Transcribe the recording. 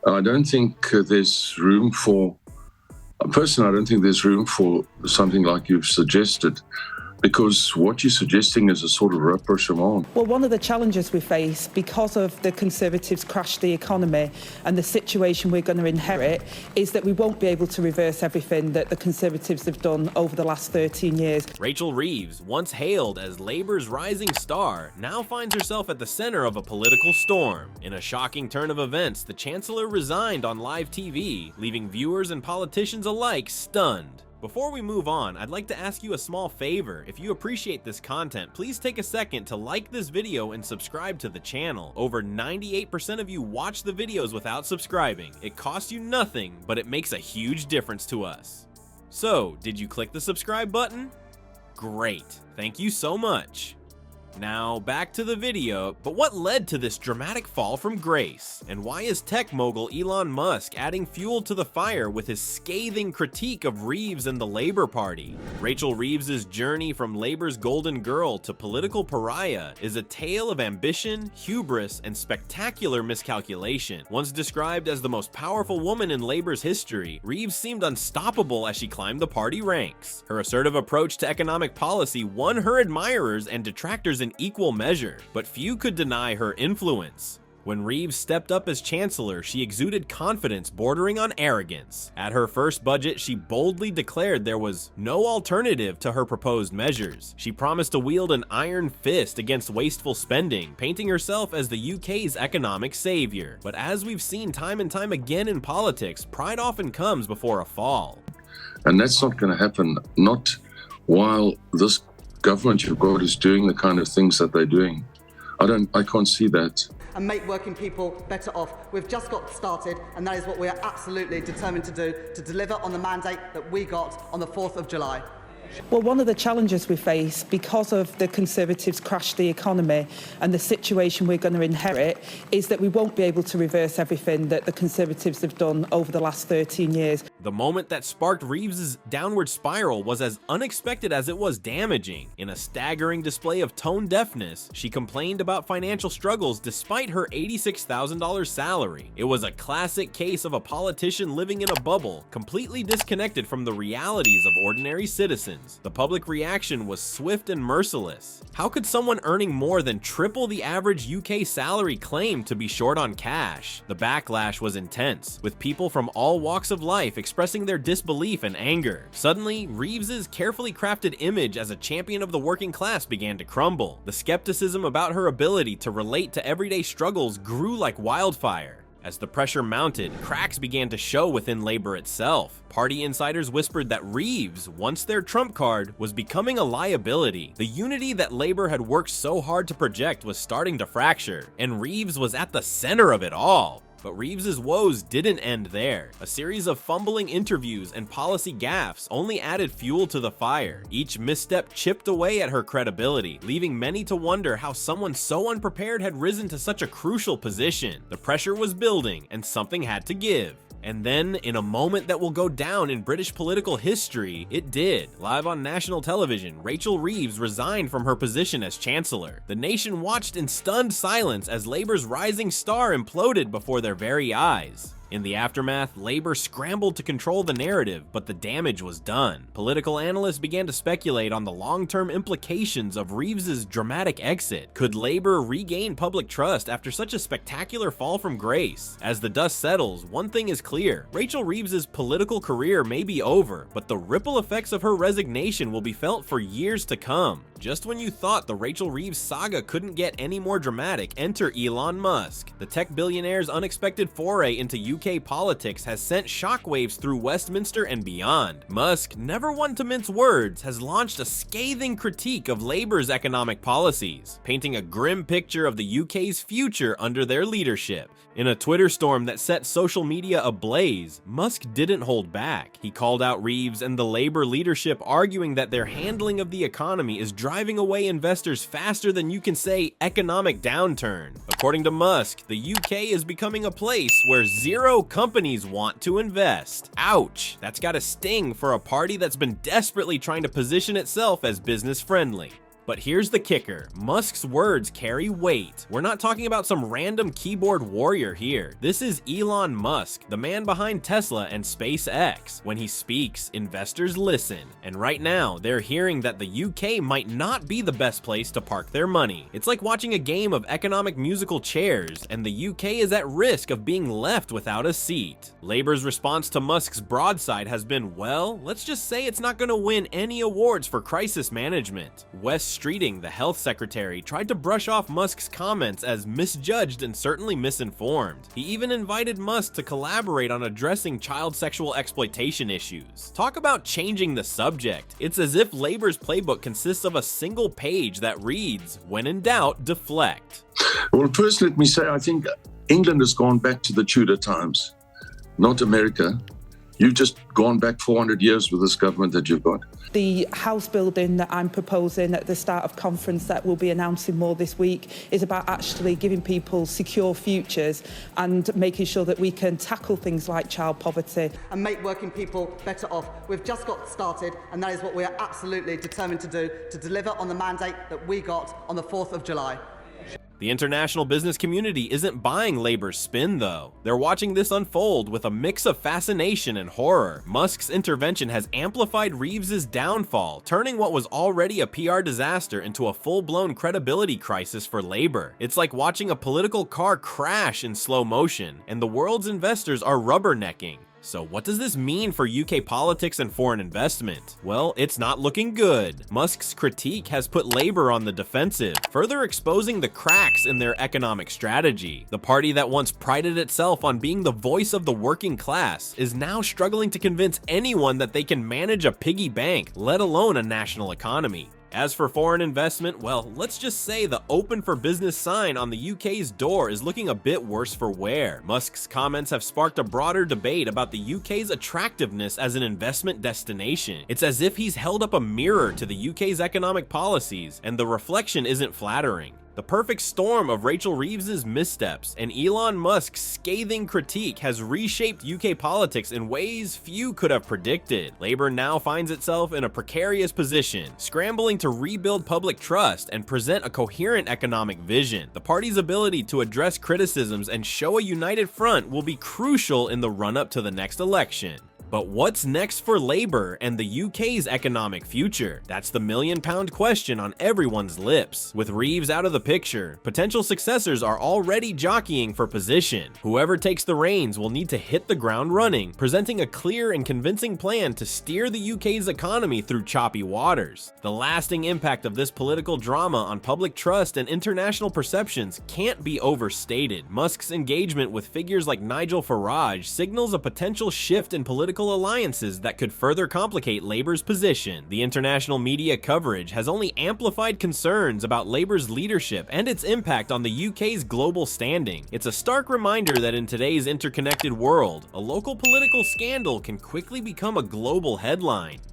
I don't think there's room for, personally, I don't think there's room for something like you've suggested, because what you're suggesting is a sort of rapprochement. Well, one of the challenges we face because of the Conservatives crashed the economy and the situation we're going to inherit is that we won't be able to reverse everything that the Conservatives have done over the last 13 years. Rachel Reeves, once hailed as Labour's rising star, now finds herself at the center of a political storm. In a shocking turn of events, the Chancellor resigned on live TV, leaving viewers and politicians alike stunned. Before we move on, I'd like to ask you a small favor. If you appreciate this content, please take a second to like this video and subscribe to the channel. Over 98% of you watch the videos without subscribing. It costs you nothing, but it makes a huge difference to us. So, did you click the subscribe button? Great, thank you so much. Now, back to the video, but what led to this dramatic fall from grace? And why is tech mogul Elon Musk adding fuel to the fire with his scathing critique of Reeves and the Labour Party? Rachel Reeves' journey from Labour's golden girl to political pariah is a tale of ambition, hubris, and spectacular miscalculation. Once described as the most powerful woman in Labour's history, Reeves seemed unstoppable as she climbed the party ranks. Her assertive approach to economic policy won her admirers and detractors in equal measure, but few could deny her influence. When Reeves stepped up as Chancellor, she exuded confidence bordering on arrogance. At her first budget, she boldly declared there was no alternative to her proposed measures. She promised to wield an iron fist against wasteful spending, painting herself as the UK's economic savior. But as we've seen time and time again in politics, pride often comes before a fall. And that's not going to happen, not while this government you've got is doing the kind of things that they're doing. I can't see that. And make working people better off. We've just got started, and that is what we are absolutely determined to do, to deliver on the mandate that we got on the 4th of July. Well, one of the challenges we face because of the Conservatives crashed the economy and the situation we're going to inherit is that we won't be able to reverse everything that the Conservatives have done over the last 13 years. The moment that sparked Reeves' downward spiral was as unexpected as it was damaging. In a staggering display of tone deafness, she complained about financial struggles despite her $86,000 salary. It was a classic case of a politician living in a bubble, completely disconnected from the realities of ordinary citizens. The public reaction was swift and merciless. How could someone earning more than triple the average UK salary claim to be short on cash? The backlash was intense, with people from all walks of life expressing their disbelief and anger. Suddenly, Reeves' carefully crafted image as a champion of the working class began to crumble. The skepticism about her ability to relate to everyday struggles grew like wildfire. As the pressure mounted, cracks began to show within Labour itself. Party insiders whispered that Reeves, once their trump card, was becoming a liability. The unity that Labour had worked so hard to project was starting to fracture, and Reeves was at the center of it all. But Reeves' woes didn't end there. A series of fumbling interviews and policy gaffes only added fuel to the fire. Each misstep chipped away at her credibility, leaving many to wonder how someone so unprepared had risen to such a crucial position. The pressure was building, and something had to give. And then, in a moment that will go down in British political history, it did. Live on national television, Rachel Reeves resigned from her position as Chancellor. The nation watched in stunned silence as Labour's rising star imploded before their very eyes. In the aftermath, Labour scrambled to control the narrative, but the damage was done. Political analysts began to speculate on the long-term implications of Reeves' dramatic exit. Could Labour regain public trust after such a spectacular fall from grace? As the dust settles, one thing is clear. Rachel Reeves' political career may be over, but the ripple effects of her resignation will be felt for years to come. Just when you thought the Rachel Reeves saga couldn't get any more dramatic, enter Elon Musk. The tech billionaire's unexpected foray into UK politics has sent shockwaves through Westminster and beyond. Musk, never one to mince words, has launched a scathing critique of Labour's economic policies, painting a grim picture of the UK's future under their leadership. In a Twitter storm that set social media ablaze, Musk didn't hold back. He called out Reeves and the Labour leadership, arguing that their handling of the economy is driving away investors faster than you can say economic downturn. According to Musk, the UK is becoming a place where zero companies want to invest. Ouch, that's gotta sting for a party that's been desperately trying to position itself as business friendly. But here's the kicker. Musk's words carry weight. We're not talking about some random keyboard warrior here. This is Elon Musk, the man behind Tesla and SpaceX. When he speaks, investors listen. And right now, they're hearing that the UK might not be the best place to park their money. It's like watching a game of economic musical chairs, and the UK is at risk of being left without a seat. Labour's response to Musk's broadside has been, well, let's just say it's not going to win any awards for crisis management. Wes Streeting, the health secretary, tried to brush off Musk's comments as misjudged and certainly misinformed. He even invited Musk to collaborate on addressing child sexual exploitation issues. Talk about changing the subject. It's as if Labour's playbook consists of a single page that reads, when in doubt, deflect. Well, first, let me say, I think England has gone back to the Tudor times, not America. You've just gone back 400 years with this government that you've got. The house building that I'm proposing at the start of conference that we'll be announcing more this week is about actually giving people secure futures and making sure that we can tackle things like child poverty. And make working people better off. We've just got started, and that is what we are absolutely determined to do, to deliver on the mandate that we got on the 4th of July. The international business community isn't buying Labour's spin, though. They're watching this unfold with a mix of fascination and horror. Musk's intervention has amplified Reeves's downfall, turning what was already a PR disaster into a full-blown credibility crisis for Labour. It's like watching a political car crash in slow motion, and the world's investors are rubbernecking. So what does this mean for UK politics and foreign investment? Well, it's not looking good. Musk's critique has put Labour on the defensive, further exposing the cracks in their economic strategy. The party that once prided itself on being the voice of the working class is now struggling to convince anyone that they can manage a piggy bank, let alone a national economy. As for foreign investment, well, let's just say the open for business sign on the UK's door is looking a bit worse for wear. Musk's comments have sparked a broader debate about the UK's attractiveness as an investment destination. It's as if he's held up a mirror to the UK's economic policies, and the reflection isn't flattering. The perfect storm of Rachel Reeves's missteps and Elon Musk's scathing critique has reshaped UK politics in ways few could have predicted. Labour now finds itself in a precarious position, scrambling to rebuild public trust and present a coherent economic vision. The party's ability to address criticisms and show a united front will be crucial in the run-up to the next election. But what's next for Labour and the UK's economic future? That's the million-pound question on everyone's lips. With Reeves out of the picture, potential successors are already jockeying for position. Whoever takes the reins will need to hit the ground running, presenting a clear and convincing plan to steer the UK's economy through choppy waters. The lasting impact of this political drama on public trust and international perceptions can't be overstated. Musk's engagement with figures like Nigel Farage signals a potential shift in political alliances that could further complicate Labour's position. The international media coverage has only amplified concerns about Labour's leadership and its impact on the UK's global standing. It's a stark reminder that in today's interconnected world, a local political scandal can quickly become a global headline.